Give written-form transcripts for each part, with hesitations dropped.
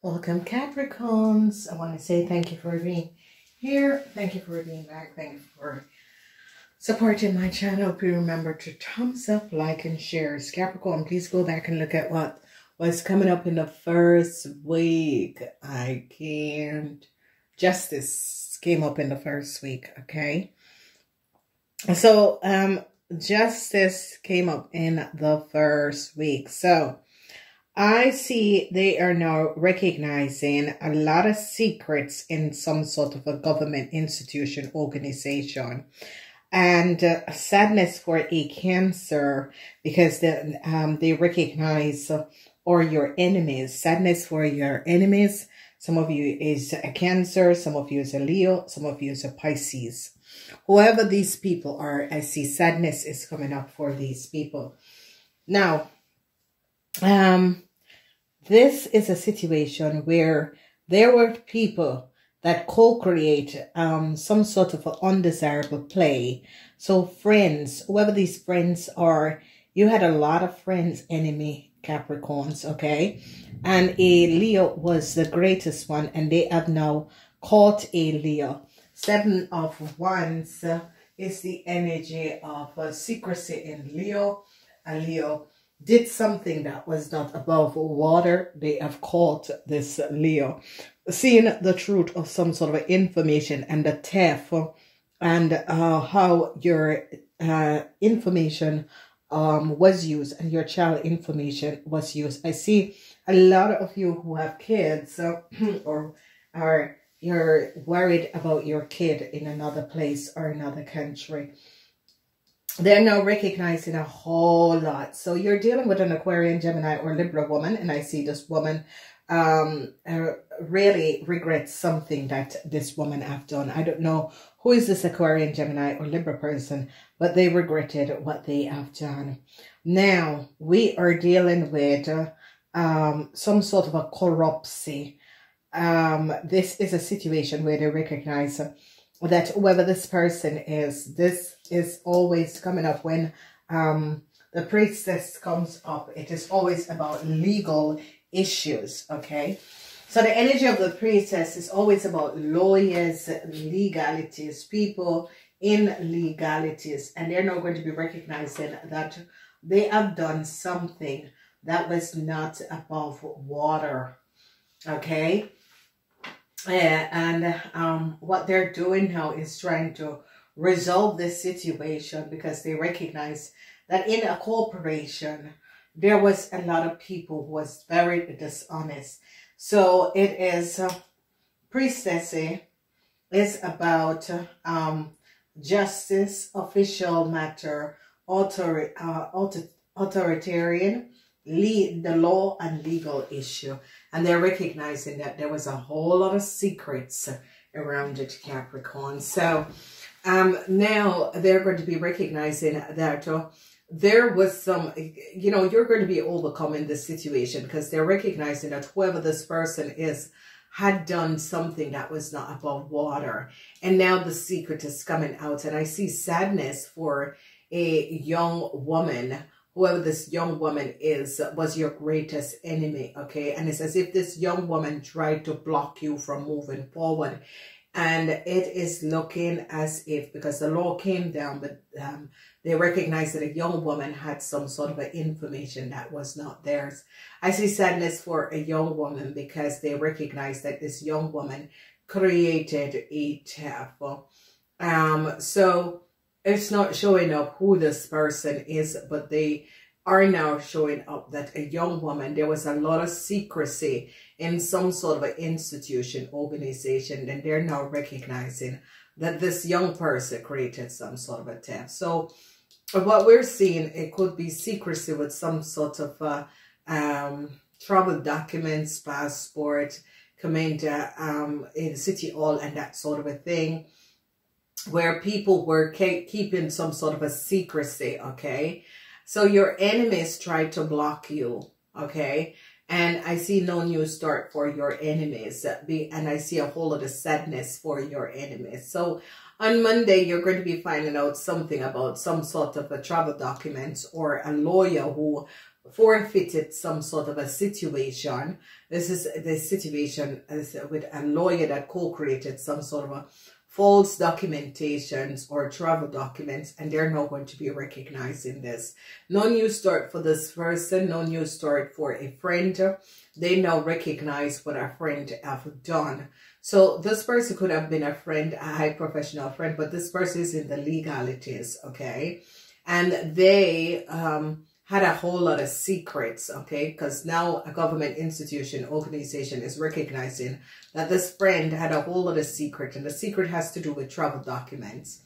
Welcome, Capricorns. I want to say thank you for being here. Thank you for being back. Thank you for supporting my channel. Please remember to thumbs up, like, and share. Capricorn, please go back and look at what was coming up in the first week. Justice came up in the first week, okay? So, Justice came up in the first week. So, I see they are now recognizing a lot of secrets in some sort of a government institution, organization. And sadness for a Cancer, because they recognize or your enemies. Sadness for your enemies. Some of you is a Cancer, some of you is a Leo, some of you is a Pisces. Whoever these people are, I see sadness is coming up for these people. Now, this is a situation where there were people that co-create some sort of an undesirable play. So friends, whoever these friends are, you had a lot of friends, enemy Capricorns, okay? And a Leo was the greatest one, and they have now caught a Leo. 7 of Wands is the energy of secrecy in Leo. A Leo did something that was not above water. They have caught this Leo. Seeing the truth of some sort of information and the theft and how your information was used and your child information was used. I see a lot of you who have kids or you're worried about your kid in another place or another country. They're now recognizing a whole lot. So you're dealing with an Aquarian, Gemini, or Libra woman. And I see this woman really regrets something that this woman have done. I don't know who is this Aquarian, Gemini, or Libra person, but they regretted what they have done. Now, we are dealing with some sort of a corruption. This is a situation where they recognize that whoever this person is, this is always coming up when the priestess comes up. It is always about legal issues, okay? So the energy of the priestess is always about lawyers, legalities, people in legalities. And they're now going to be recognizing that they have done something that was not above water, okay? What they're doing now is trying to resolve this situation because they recognize that in a corporation, there was a lot of people who was very dishonest. So it is, priestessy is about justice, official matter, authoritarian, the law and legal issue. And they're recognizing that there was a whole lot of secrets around it, Capricorn. So now they're going to be recognizing that there was some, you know, you're going to be overcoming this situation because they're recognizing that whoever this person is had done something that was not above water. And now the secret is coming out. And I see sadness for a young woman. Whoever this young woman is was your greatest enemy, okay? And it's as if this young woman tried to block you from moving forward. And it is looking as if, because the law came down, but they recognized that a young woman had some sort of information that was not theirs. I see sadness for a young woman because they recognize that this young woman created a theft. So it's not showing up who this person is, but they are now showing up that a young woman, there was a lot of secrecy in some sort of an institution, organization, and they're now recognizing that this young person created some sort of a theft. So what we're seeing, it could be secrecy with some sort of travel documents, passport, commander in City Hall and that sort of a thing, where people were keeping some sort of a secrecy, okay? So your enemies tried to block you, okay? And I see no new start for your enemies. And I see a whole lot of sadness for your enemies. So on Monday, you're going to be finding out something about some sort of a travel documents or a lawyer who forfeited some sort of a situation. This is the situation is with a lawyer that co-created some sort of a false documentations or travel documents, and they're not going to be recognizing this. No new start for this person, no new start for a friend. They now recognize what a friend have done. So this person could have been a friend, a high professional friend, but this person is in the legalities, okay? And they had a whole lot of secrets, okay? Because now a government institution, organization is recognizing that this friend had a whole lot of secret, and the secret has to do with travel documents.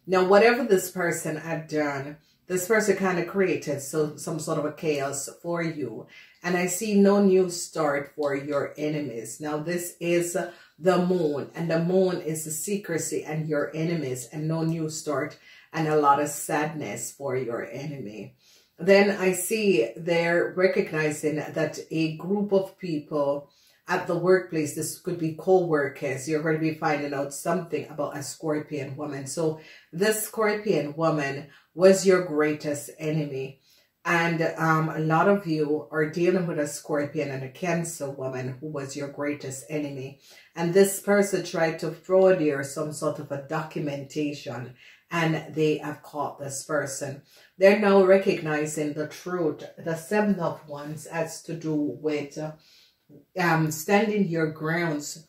Now, whatever this person had done, this person kind of created some sort of a chaos for you. And I see no new start for your enemies. Now, this is the moon, and the moon is the secrecy and your enemies, and no new start and a lot of sadness for your enemy. Then I see they're recognizing that a group of people at the workplace, this could be co-workers, you're going to be finding out something about a Scorpion woman. So this Scorpion woman was your greatest enemy. And a lot of you are dealing with a Scorpion and a Cancer woman who was your greatest enemy. And this person tried to fraud you some sort of a documentation, and they have caught this person. They're now recognizing the truth. The Seven of Wands has to do with standing your grounds.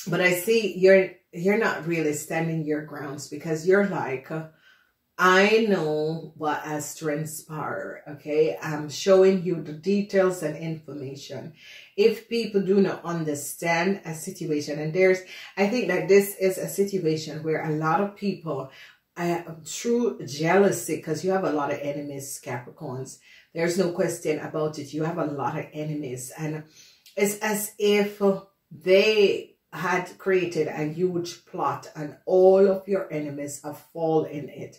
But I see you're not really standing your grounds, because you're like, I know what has transpired, okay? I'm showing you the details and information. If people do not understand a situation, and I think that this is a situation where a lot of people, through jealousy, because you have a lot of enemies, Capricorns. There's no question about it. You have a lot of enemies, and it's as if they had created a huge plot, and all of your enemies have fallen in it.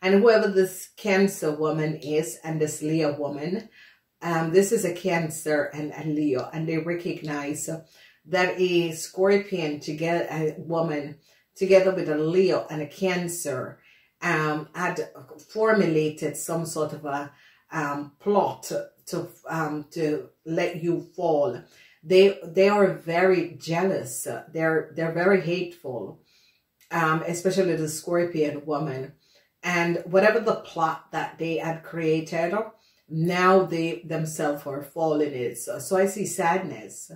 And whoever this Cancer woman is, and this Leo woman, this is a Cancer and a Leo, and they recognize that a Scorpion together, a woman together with a Leo and a Cancer, had formulated some sort of a plot to let you fall. They are very jealous. They're very hateful, especially the Scorpion woman. And whatever the plot that they had created, now they themselves are falling in it. So I see sadness,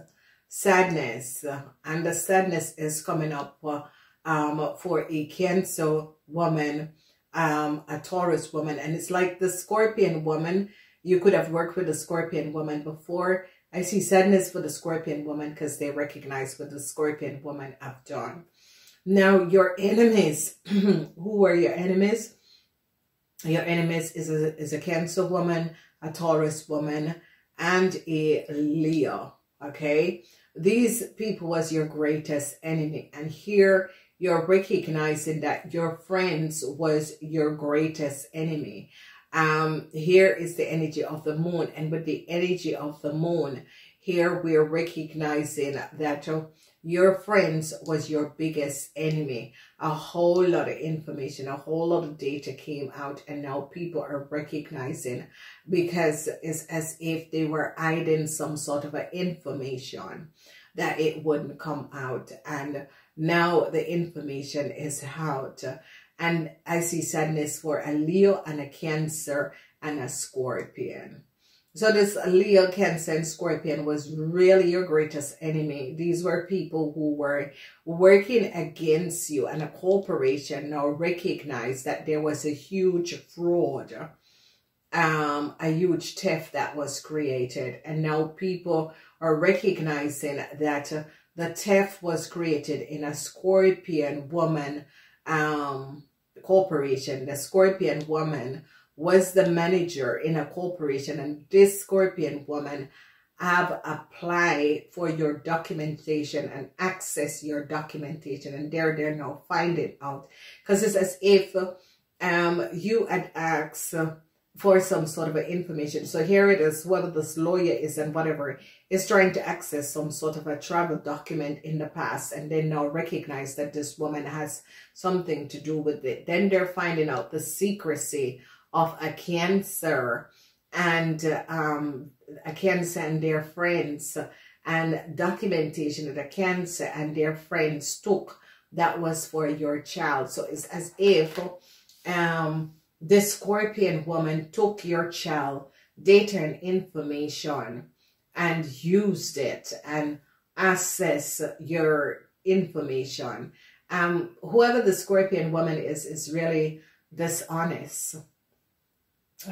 and the sadness is coming up for a Cancer woman, a Taurus woman. And it's like the Scorpion woman, you could have worked with the Scorpion woman before. I see sadness for the Scorpion woman because they recognize what the Scorpion woman have done. Now, your enemies, who are your enemies? Your enemies is a Cancer woman, a Taurus woman, and a Leo, okay? These people was your greatest enemy. And here you're recognizing that your friends was your greatest enemy. Here is the energy of the moon. And with the energy of the moon, here we're recognizing that your friends was your biggest enemy. A whole lot of information, a whole lot of data came out, and now people are recognizing, because it's as if they were hiding some sort of information that it wouldn't come out. And now the information is out. And I see sadness for a Leo and a Cancer and a Scorpion. So this Leo, Cancer, and Scorpion was really your greatest enemy. These were people who were working against you, and a corporation now recognized that there was a huge fraud, a huge theft that was created. And now people are recognizing that the theft was created in a Scorpion woman corporation. The Scorpion woman was the manager in a corporation, and this Scorpion woman have applied for your documentation and access your documentation, and they're now finding out, because it's as if you had asked for some sort of information. So here it is, whether this lawyer is and whatever is trying to access some sort of a travel document in the past, and then now recognize that this woman has something to do with it. Then they're finding out the secrecy of a Cancer and a Cancer and their friends, and documentation that a Cancer and their friends took that was for your child. So it's as if the Scorpion woman took your child data and information and used it and access your information. Whoever the Scorpion woman is really dishonest.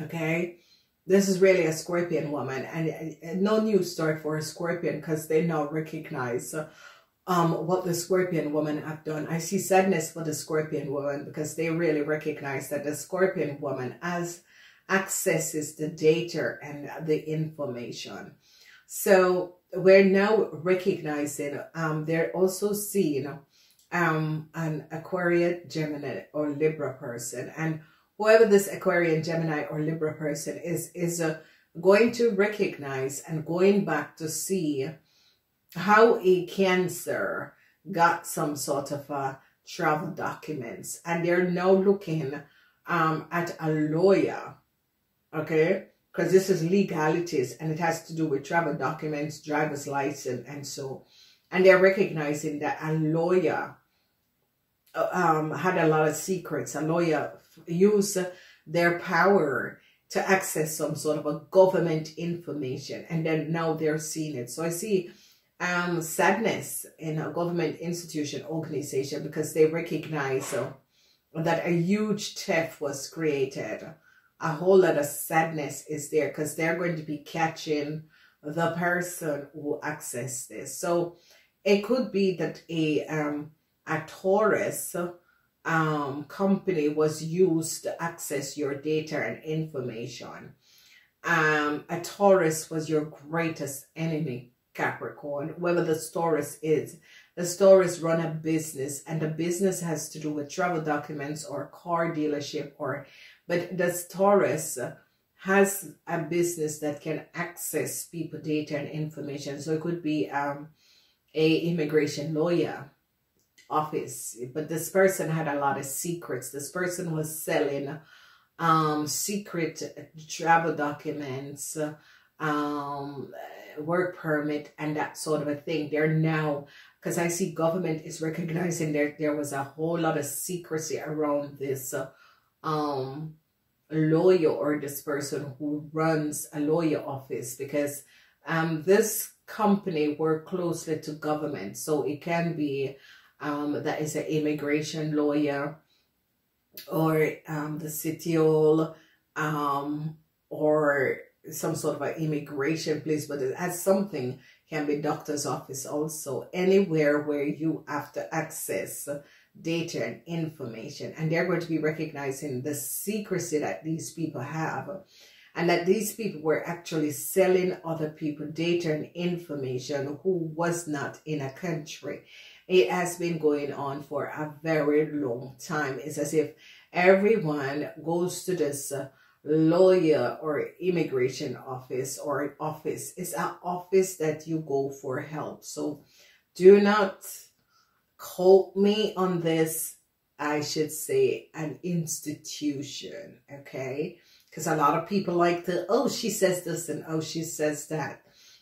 Okay, this is really a Scorpion woman, and no new start for a Scorpion, because they now recognize what the Scorpion woman have done. I see sadness for the Scorpion woman, because they really recognize that the Scorpion woman accesses the data and the information. So we're now recognizing, they're also seeing an Aquarian, Gemini, or Libra person. And whoever this Aquarian, Gemini, or Libra person is going to recognize and going back to see how a Cancer got some sort of travel documents. And they're now looking at a lawyer, okay? Because this is legalities, and it has to do with travel documents, driver's license, and so. And they're recognizing that a lawyer had a lot of secrets. A lawyer used their power to access some sort of a government information, and then now they're seeing it. So I see sadness in a government institution, organization, because they recognize that a huge theft was created. A whole lot of sadness is there, because they're going to be catching the person who accessed this. So it could be that a Taurus company was used to access your data and information. A Taurus was your greatest enemy, Capricorn. Whoever the Taurus is, the Taurus run a business, and the business has to do with travel documents or car dealership, but the Taurus has a business that can access people data and information. So it could be a immigration lawyer office, but this person had a lot of secrets. This person was selling secret travel documents, work permit, and that sort of a thing. They're now, because I see government is recognizing there was a whole lot of secrecy around this lawyer, or this person who runs a lawyer office, because this company work closely to government. So it can be that is an immigration lawyer, or the city hall, or some sort of an immigration place, but it has something, can be doctor's office also, anywhere where you have to access data and information. And they're going to be recognizing the secrecy that these people have, and that these people were actually selling other people data and information who was not in a country. It has been going on for a very long time. It's as if everyone goes to this lawyer or immigration office, or an office. It's an office that you go for help. So do not quote me on this. I should say an institution, okay? Because a lot of people like to, oh, she says this and oh, she says that.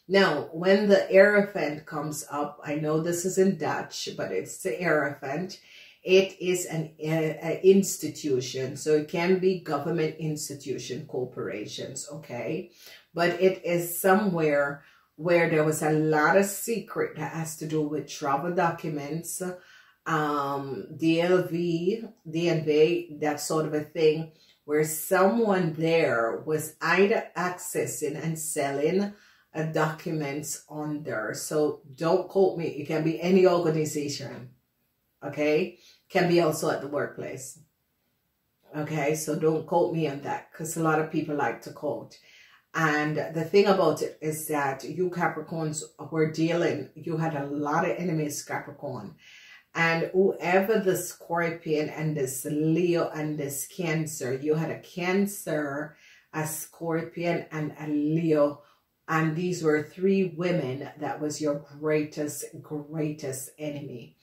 Now, when the Hierophant comes up, I know this is in Dutch, but it's the Hierophant. It is an institution, so it can be government institution, corporations, okay? But it is somewhere where there was a lot of secret that has to do with travel documents, DNV, that sort of a thing, where someone there was either accessing and selling documents on there. So don't quote me. It can be any organization, okay? Can be also at the workplace, okay? So don't quote me on that, because a lot of people like to quote. And the thing about it is that you Capricorns were dealing, you had a lot of enemies, Capricorn. And whoever the Scorpion and this Leo and this Cancer, you had a Cancer, a Scorpion, and a Leo. And these were three women that was your greatest enemy.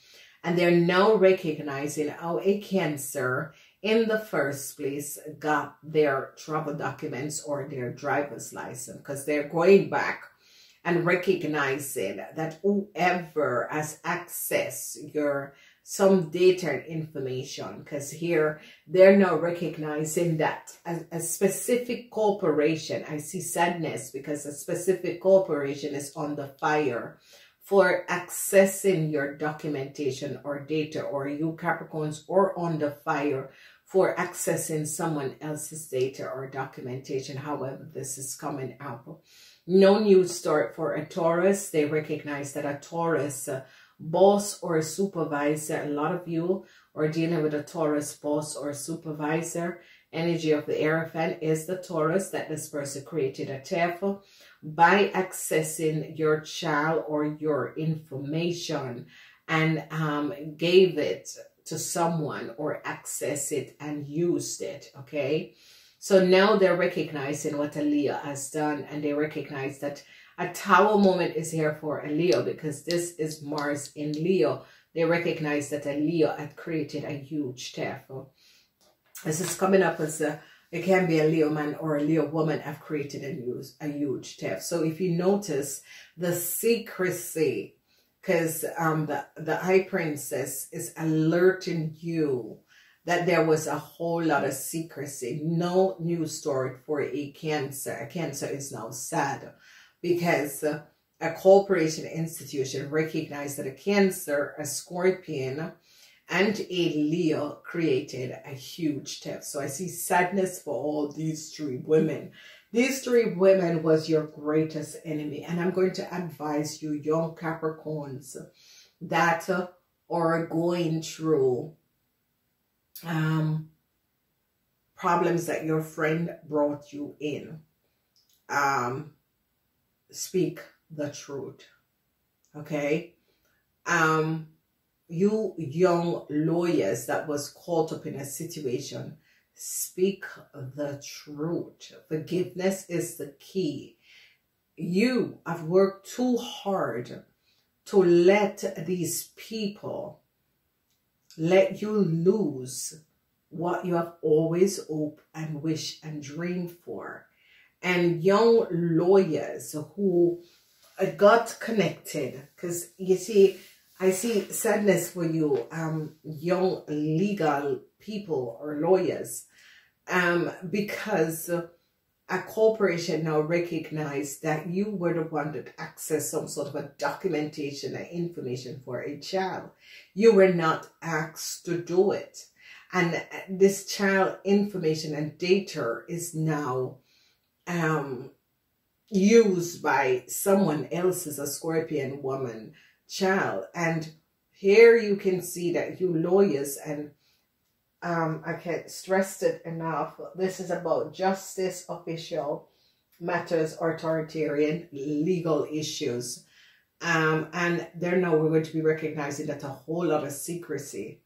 And they're now recognizing how a Cancer in the first place got their travel documents or their driver's license, because they're going back and recognizing that whoever has access your some data and information, because here they're now recognizing that a specific corporation, I see sadness because a specific corporation is on the fire for accessing your documentation or data, or you Capricorns are on the fire for accessing someone else's data or documentation. However, this is coming up. No news start for a Taurus. They recognize that a Taurus boss or a supervisor, a lot of you are dealing with a Taurus boss or supervisor. Energy of the Hierophant is the Taurus, that this person created a theft by accessing your child or your information and gave it to someone or access it and used it, okay? So now they're recognizing what a Leo has done, and they recognize that a Tower moment is here for a Leo because this is Mars in Leo. They recognize that a Leo had created a huge theft. This is coming up as it can be a Leo man or a Leo woman have created a huge theft. So if you notice the secrecy, because the High Princess is alerting you that there was a whole lot of secrecy. No news story for a Cancer. A Cancer is now sad because a corporation institution recognized that a Cancer, a Scorpion, and a Leo created a huge theft. So I see sadness for all these three women. These three women was your greatest enemy. And I'm going to advise you, young Capricorns, that are going through problems that your friend brought you in. Speak the truth. Okay? You young lawyers that was caught up in a situation, speak the truth. Forgiveness is the key. You have worked too hard to let these people let you lose what you have always hoped and wished and dreamed for. And young lawyers who got connected, because you see, I see sadness for you, young legal people or lawyers, because a corporation now recognized that you were the one that accessed some sort of a documentation and information for a child. You were not asked to do it. And this child information and data is now used by someone else's, a Scorpion woman, child. And here you can see that you lawyers, and I can't stress it enough, this is about justice, official matters, authoritarian legal issues, and there now we're going to be recognizing that a whole lot of secrecy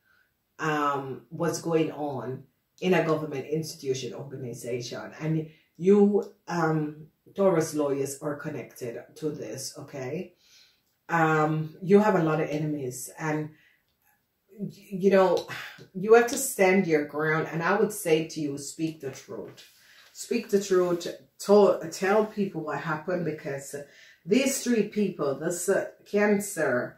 was going on in a government institution organization, and you Taurus lawyers are connected to this. Okay, you have a lot of enemies, and you know, you have to stand your ground. And I would say to you, speak the truth. Speak the truth. Tell people what happened, because these three people, this Cancer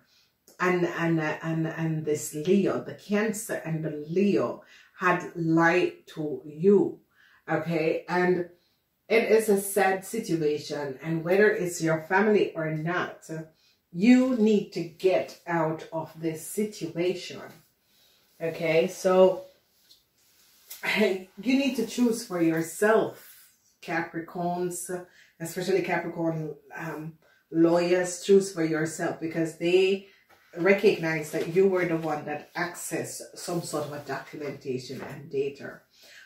and this Leo, the Cancer and the Leo had lied to you. Okay, and it is a sad situation, and whether it's your family or not, you need to get out of this situation. Okay, so you need to choose for yourself, Capricorns, especially Capricorn lawyers. Choose for yourself, because they recognize that you were the one that accessed some sort of a documentation and data.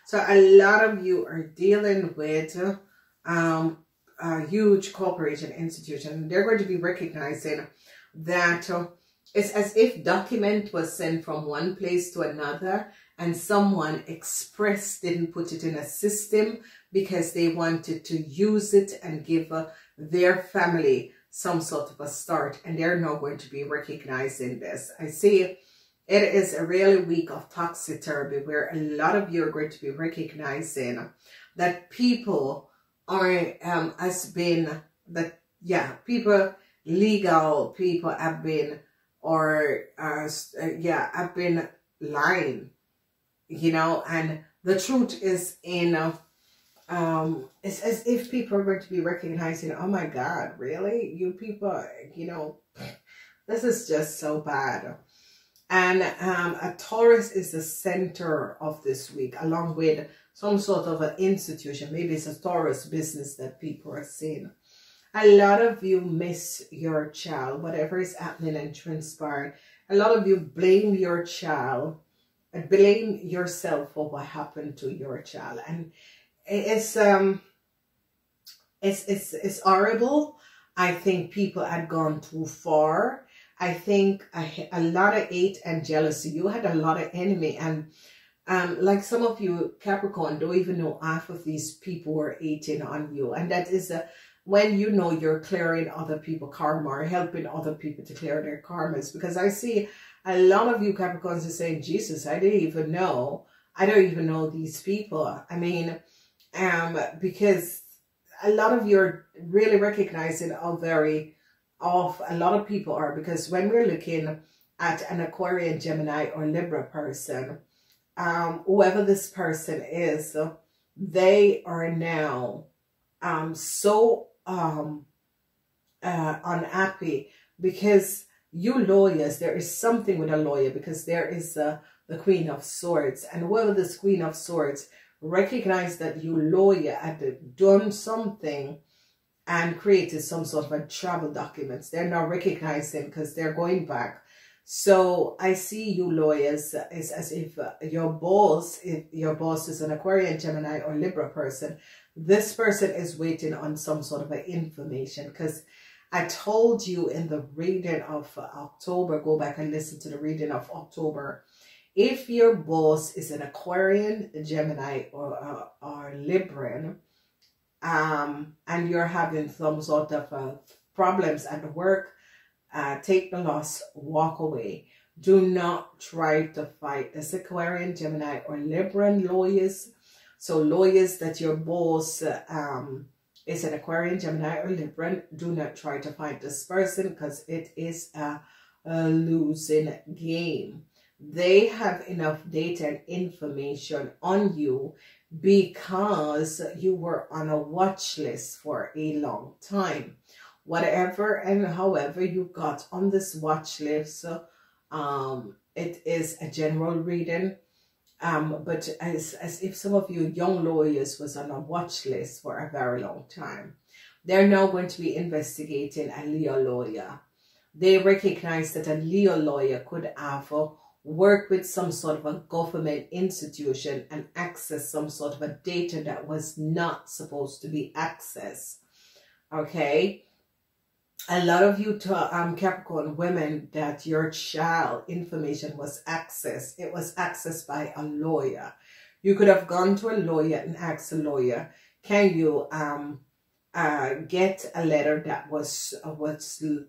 So a lot of you are dealing with a huge corporation institution. They're going to be recognizing that it's as if document was sent from one place to another, and someone express didn't put it in a system because they wanted to use it and give their family some sort of a start, and they're now going to be recognizing this. I see It is a really week of topsy-turvy where a lot of you are going to be recognizing that people are, people, legal people have been, have been lying, you know, and the truth is it's as if people are going to be recognizing, oh my God, really? You people, you know, this is just so bad. And a Taurus is the center of this week, along with some sort of an institution. Maybe it's a Taurus business that people are seeing. A lot of you miss your child, whatever is happening and transpiring. A lot of you blame your child, blame yourself for what happened to your child. And it's horrible. I think people had gone too far. I think a lot of hate and jealousy. You had a lot of enemy, and like some of you Capricorn don't even know half of these people were hating on you, and that is when you know you're clearing other people's karma or helping other people to clear their karmas. Because I see a lot of you Capricorns are saying, Jesus, I don't even know these people. I mean, because a lot of you are really recognizing how very off a lot of people are, because when we're looking at an Aquarian, Gemini, or Libra person, whoever this person is, they are now so unhappy, because you lawyers, there is something with a lawyer, because there is the Queen of Swords, and whoever this Queen of Swords recognize that you lawyer had done something and created some sort of a travel documents. They're now recognizing because they're going back. So I see you lawyers is as if your boss is an Aquarian, Gemini, or Libra person. This person is waiting on some sort of an information, because I told you in the reading of October, go back and listen to the reading of October. If your boss is an Aquarian, Gemini, or Libran, and you're having some sort of problems at work, take the loss, walk away. Do not try to fight this Aquarian, Gemini, or Libran lawyers. So lawyers that your boss is an Aquarian, Gemini, or Libran, do not try to fight this person, because it is a losing game. They have enough data and information on you because you were on a watch list for a long time. Whatever and however you got on this watch list, it is a general reading, but as if some of you young lawyers was on a watch list for a very long time. They're now going to be investigating a Leo lawyer. They recognize that a Leo lawyer could have work with some sort of a government institution and access some sort of a data that was not supposed to be accessed. Okay, a lot of you Capricorn women, that your child information was accessed. It was accessed by a lawyer. You could have gone to a lawyer and asked a lawyer, can you get a letter that was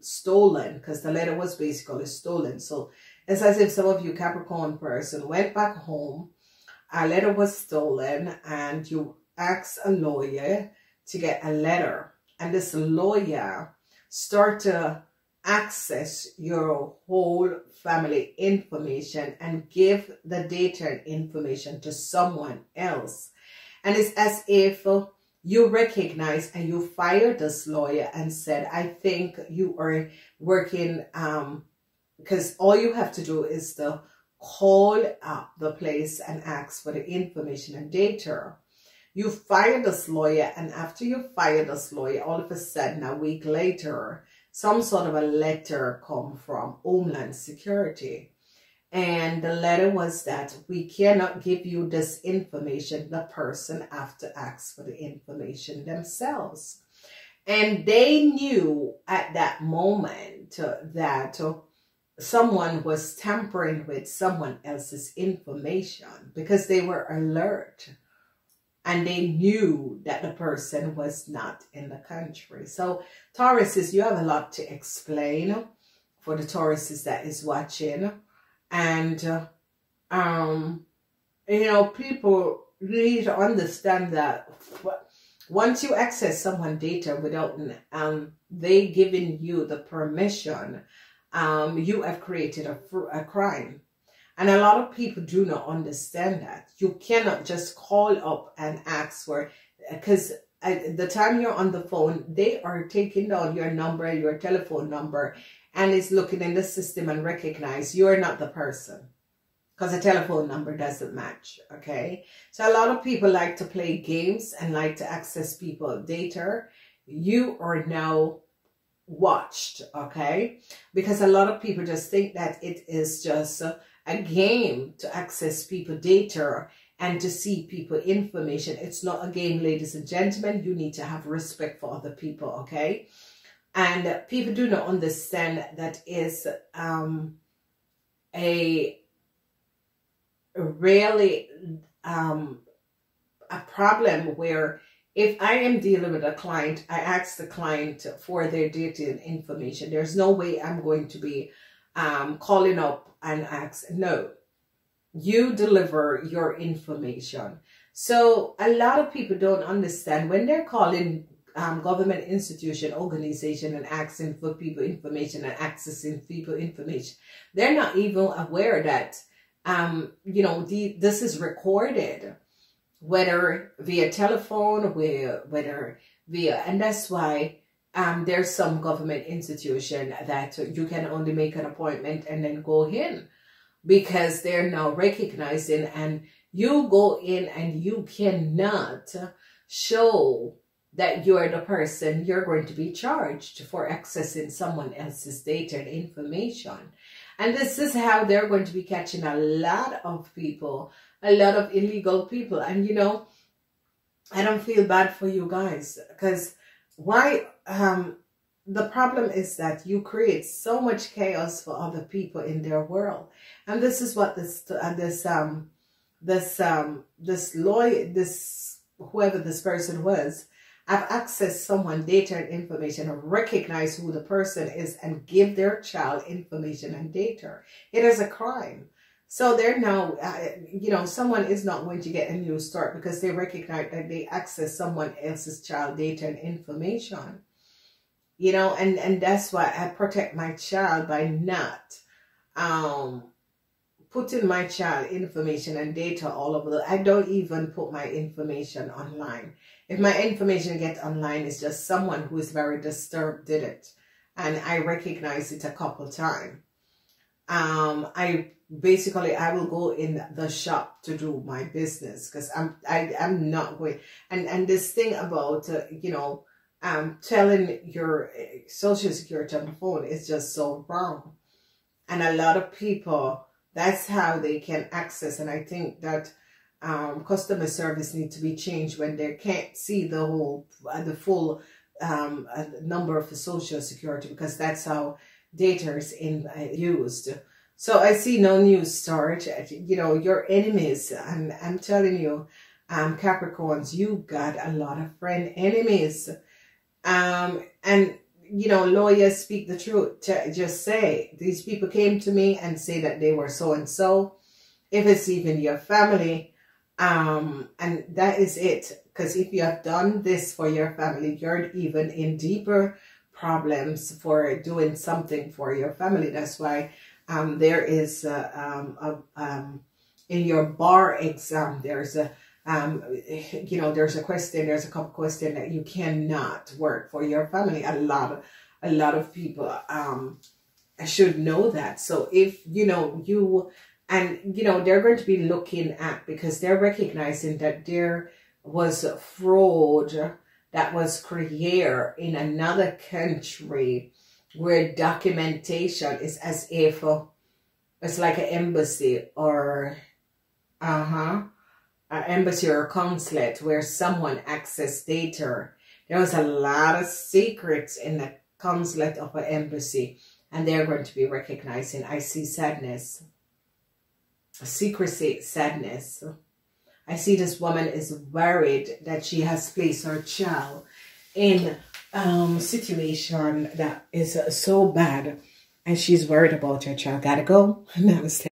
stolen, because the letter was basically stolen. So it's as if some of you Capricorn person went back home, a letter was stolen, and you asked a lawyer to get a letter. And this lawyer start to access your whole family information and give the data and information to someone else. And it's as if you recognize and you fired this lawyer and said, I think you are working, because all you have to do is to call up the place and ask for the information and data. You fire this lawyer, and after you fire this lawyer, all of a sudden, a week later, some sort of a letter come from Homeland Security. And the letter was that we cannot give you this information. The person have to ask for the information themselves. And they knew at that moment that someone was tampering with someone else's information, because they were alert. And they knew that the person was not in the country. So Tauruses, you have a lot to explain for the Tauruses that is watching. And, you know, people need to understand that once you access someone's data without they giving you the permission, you have created a crime. And a lot of people do not understand that. You cannot just call up and ask for, because at the time you're on the phone, they are taking down your number, your telephone number, and it's looking in the system and recognize you're not the person, because a telephone number doesn't match, okay? So a lot of people like to play games and like to access people's data. You are now watched, okay? Because a lot of people just think that it is just a game to access people's data and to see people information. It's not a game, ladies and gentlemen. You need to have respect for other people, okay? And people do not understand that is a really a problem where if I am dealing with a client, I ask the client for their data and information. There's no way I'm going to be calling up and ask. No, you deliver your information. So a lot of people don't understand when they're calling government institution, organization, and asking for people information and accessing people information. They're not even aware that you know, this is recorded, whether via telephone, whether via, and that's why there's some government institution that you can only make an appointment and then go in, because they're now recognizing, and you go in and you cannot show that you're the person. You're going to be charged for accessing someone else's data and information. And this is how they're going to be catching a lot of people, a lot of illegal people. And, you know, I don't feel bad for you guys, because why? The problem is that you create so much chaos for other people in their world. And this is what whoever this person was, I've accessed someone's data and information and recognize who the person is and give their child information and data. It is a crime. So they're now, you know, someone is not going to get a new start because they recognize that they access someone else's child data and information. You know, and that's why I protect my child by not putting my child information and data all over. I don't even put my information online. If my information gets online, it's just someone who is very disturbed did it, and I recognize it a couple times. I will go in the shop to do my business, because I'm not going. And this thing about you know, telling your social security on the phone is just so wrong, and a lot of people, that's how they can access. And I think that customer service needs to be changed when they can't see the whole, the full number of the social security, because that's how data is used. So I see no new start. You know, your enemies, and I'm telling you, Capricorns, you got a lot of friend enemies. And you know, lawyers speak the truth. Just say, these people came to me and say that they were so and so. If it's even your family, and that is it. Because if you have done this for your family, you're even in deeper problems for doing something for your family. That's why there is in your bar exam, there's a you know, there's a couple questions that you cannot work for your family. A lot of people should know that. So if you know, and you know, they're going to be looking at, because they're recognizing that there was a fraud that was created in another country where documentation is as if it's like an embassy or an embassy or a consulate where someone accessed data. There was a lot of secrets in the consulate of an embassy, and they're going to be recognizing. I see sadness, secrecy, sadness. I see this woman is worried that she has placed her child in situation that is so bad, and she's worried about her child. Gotta go. Namaste.